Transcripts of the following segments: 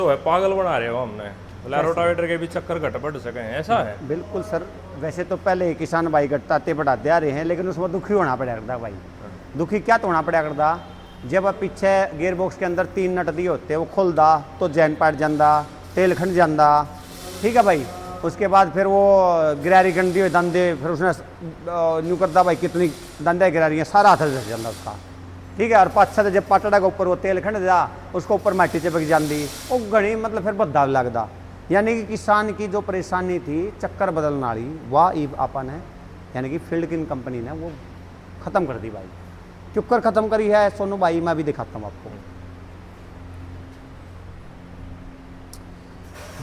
तो है पागल बना रहे हो हमने, बोला रोटावेटर के भी चक्कर घट बढ़ सके, ऐसा है? बिल्कुल सर। वैसे तो पहले ही किसान भाई घटाते बढ़ाते आ रहे हैं, लेकिन उसमें दुखी होना पड़ा करता भाई। दुखी क्या तो होना पड़ा करता, जब अब पीछे गियर बॉक्स के अंदर 3 नट दिए होते, वो खुलदा तो जैन पाट जाता, तेल खंड जाता, ठीक है भाई। उसके बाद फिर वो गिरारी गंदी हुई दंदे, फिर उसने न्यू करता भाई कितनी दंदे गिरारियाँ, सारा हाथ धस जाता उसका, ठीक है। और पाछा जब पाटड़ा के ऊपर वो तेल खंड दिया, उसको ऊपर माटी चिपक जाती, वो घनी मतलब फिर बद्दा लगता। यानी कि किसान की जो परेशानी थी चक्कर बदलने वाली, वह आपन है यानी कि फील्ड किन कंपनी ने वो ख़त्म कर दी भाई। चुक्कर ख़त्म करी है सोनू भाई, मैं भी दिखाता हूँ आपको।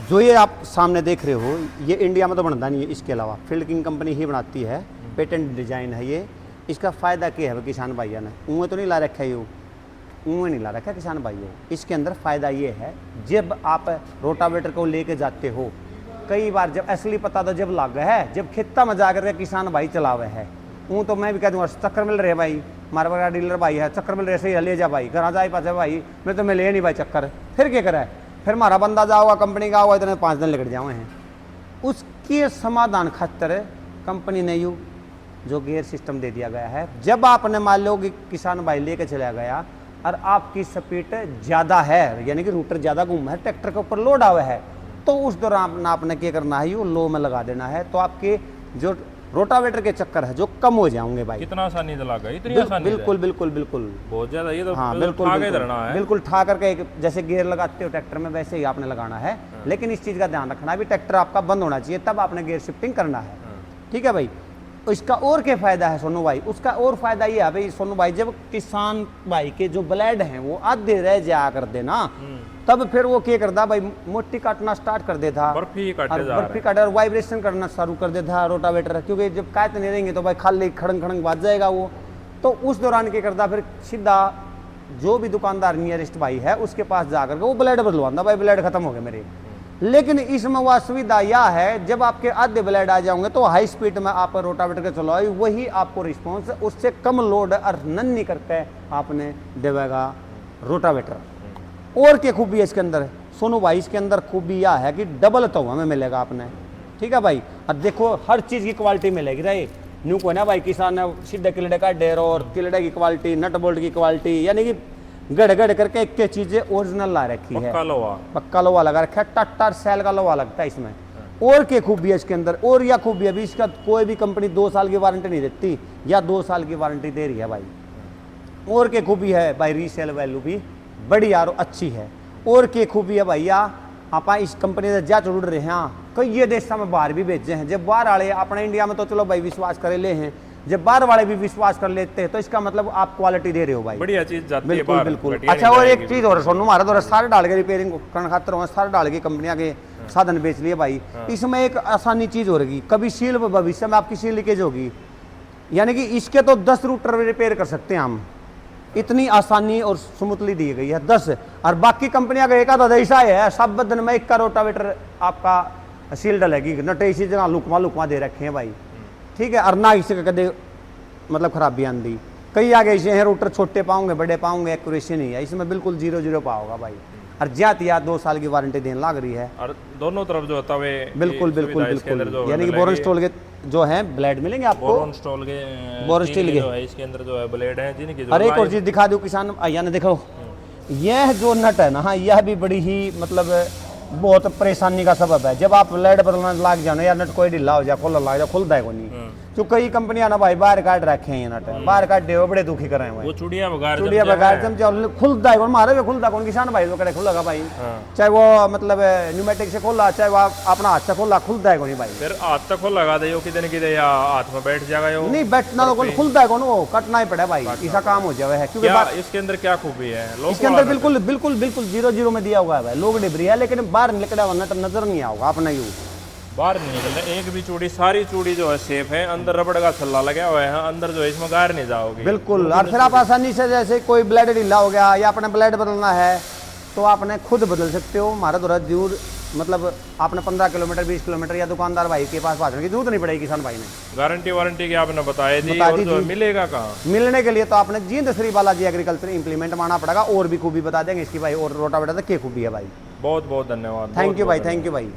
जो ये आप सामने देख रहे हो, ये इंडिया में तो बनता नहीं है, इसके अलावा फील्ड किंग कंपनी ही बनाती है, पेटेंट डिजाइन है ये। इसका फ़ायदा क्या है किसान भाइयों ने, ऊँ तो नहीं ला रखा है, ऊँ नहीं ला रखा किसान भाइयों। इसके अंदर फ़ायदा ये है, जब आप रोटावेटर को लेके जाते हो, कई बार जब असली पता तो जब लाग है, जब खेता में जा कर किसान भाई चलावे है, ऊँ तो मैं भी कह दूँगा चक्कर मिल रहे भाई, हमारे बड़ा डीलर भाई है, चक्कर मिल रहे सही ले जा भाई, घर जाए पास भाई, मैं तो मिले नहीं भाई चक्कर, फिर क्या करे, फिर हमारा बंदा जाओगा कंपनी का होगा, इतने 5 दिन लेकर जाओ हैं। उसके समाधान खातर कंपनी ने यू जो गियर सिस्टम दे दिया गया है। जब आपने मान लो कि किसान भाई लेके चला गया और आपकी स्पीड ज़्यादा है, यानी कि रूटर ज़्यादा घूम है, ट्रैक्टर के ऊपर लोड आवे है, तो उस दौरान आपने क्या करना है, यू लो में लगा देना है, तो आपके जो रोटावेटर के चक्कर है जो कम हो जाएंगे भाई। कितना आसानी लगा, इतनी आसानी? बिल्कुल बिल्कुल बिल्कुल बहुत ज्यादा। ये तो हाँ बिल्कुल बिल्कुल ठा करके जैसे गियर लगाते हो ट्रैक्टर में, वैसे ही आपने लगाना है। लेकिन इस चीज़ का ध्यान रखना है भी ट्रैक्टर आपका बंद होना चाहिए, तब आपने गियर शिफ्टिंग करना है, ठीक है भाई। इसका और क्या फ़ायदा है सोनू भाई, उसका और फायदा ये है भाई सोनू भाई, जब किसान भाई के जो ब्लेड हैं वो आधे रह जाया कर देना, तब फिर वो क्या करता भाई, मोटी काटना स्टार्ट कर देता, बर्फी काटे और वाइब्रेशन करना शुरू कर देता रोटावेटर, क्योंकि जब काटते नहीं रहेंगे तो भाई खाली खड़ंग खड़ंग बाज जाएगा वो। तो उस दौरान क्या करता, फिर सीधा जो भी दुकानदार नियरेस्ट भाई है उसके पास जाकर के वो ब्लेड बदलवाता, भाई ब्लेड खत्म हो गए मेरे। लेकिन इसमें वह सुविधा यह है, जब आपके आधे ब्लेड आ जाओगे तो हाई स्पीड में आप रोटावेटर के चलाओ, वही आपको रिस्पॉन्स उससे कम लोड और नन्ही करके आपने देगा रोटावेटर। और क्या खूबी है इसके अंदर सोनू भाई, इसके अंदर खूबी यह है कि डबल तो हमें मिलेगा आपने, ठीक है भाई। और देखो हर चीज़ की क्वालिटी मिलेगी रही, न्यू को ना भाई किसान ने सीधे किलड़े का डेर और किलड़े की क्वालिटी, नट बोल्ट की क्वालिटी, यानी कि गड़ गड़ करके एक चीजें ओरिजिनल ला रखी है। पक्का लोहा लगा रखा है, टट्टर सेल का लोहा लगता है इसमें। और क्या खूबी है इसके अंदर, और यह खूबी है भी, इसका कोई भी कंपनी 2 साल की वारंटी नहीं देती, या 2 साल की वारंटी दे रही है भाई। और क्या खूबी है भाई, रीसेल वैल्यू भी बड़ी यार अच्छी है। और क्या खूबी है भैया, आप इस कंपनी से जा जुड़ रहे हैं, कई ये देश में बाहर भी भेजे हैं। जब बाहर वाले अपने इंडिया में तो चलो भाई विश्वास करे ले हैं, जब बाहर वाले भी विश्वास कर लेते हैं तो इसका मतलब आप क्वालिटी दे रहे हो भाई, बढ़िया चीज जाती है बाहर। बिल्कुल। अच्छा और एक चीज और सोनू, हमारा तो सारे डाल के रिपेयरिंग करने खातर हो, सारे डाल के कंपनियां के साधन बेच लिए भाई। इसमें एक आसानी चीज हो रही, कभी सील भविष्य में आपकी सील लीकेज होगी, यानी कि इसके तो 10 रूटर रिपेयर कर सकते हैं हम, इतनी आसानी और स्मूथली दी गई है 10। और बाकी कंपनियां का एक आधा ऐसा है, सब दिन में 1 का रोटावेटर आपका सील डलेगी, नट इसी जगह लुकमा दे रखे हैं भाई, ठीक है। और ना इसी का कदे मतलब खराबी आंदी, कई आगे ऐसे हैं रूटर छोटे पाओगे बड़े पाओगे, एक्यूरेसी नहीं है इसमें, बिल्कुल 0-0 पाओगा भाई। और ज्यादा 2 साल की वारंटी देने लग रही है, और दोनों तरफ जो होता है बिल्कुल बिल्कुल बिल्कुल, यानी कि बोरन स्टॉल के जो है ब्लेड मिलेंगे आपको, बोरन स्टॉल के जो है इसके अंदर जो है ब्लेड है जिनकी। और एक और चीज दिखा दूं किसान भैया ने, देखो यह जो नट है ना, यह भी बड़ी ही मतलब बहुत परेशानी का सबब है। जब आप ब्लेड बदलना लाग जाओ या नट कोई ढीला हो जाए, खोलना लग जाए, खुलता है को नहीं, तो कई कंपनियां ना भाई बाहर काट रखे हैं, नट बाहर काट दे, बड़े दुखी कर रहे हैं वो चूड़िया बगार जम खुलता है, मारे भी खुलता कौन किसान भाई, तो कड़े खुलेगा भाई, चाहे वो मतलब न्यूमेटिक से खोला, चाहे वो अपना हाथ से खोला, खुलता है को नहीं भाई। फिर हाथ से खोल लगा दे कितने या हाथ में बैठ जाएगा, नहीं बैठना तो कौन, खुलता है कौन, वो कटना ही पड़े भाई, इसका काम हो जाए है। क्योंकि इसके अंदर क्या खूबी है, इसके अंदर बिल्कुल बिल्कुल बिल्कुल 0-0 में दिया हुआ है भाई, लोग डिबरी है, लेकिन बाहर निकला हुआ नट नजर नहीं आओगा अपना, यू बाहर नहीं निकलता, एक भी चूड़ी, सारी चूड़ी जो है सेफ है, अंदर रबड़ का छल्ला लगा हुआ है, अंदर जो है इसमें गार नहीं जाओगे बिल्कुल। और फिर आप आसानी से, जैसे कोई ब्लेड ढीला हो गया या अपने ब्लेड बदलना है तो आपने खुद बदल सकते हो, हमारा तो दूर मतलब आपने 15 किलोमीटर 20 किलोमीटर या दुकानदार भाई के पास भागने की जरूरत नहीं पड़ेगी किसान भाई ने। गारंटी वारंटी की आपने बताया दी, और जो मिलेगा कहाँ, मिलने के लिए तो आपने जी श्री बालाजी एग्रीकल्चर इंप्लीमेंट माना पड़ेगा। और भी खूबी बता देंगे इसकी भाई, और रोटावेटर तक क्या खूबी है भाई। बहुत बहुत धन्यवाद। थैंक यू भाई, थैंक यू भाई।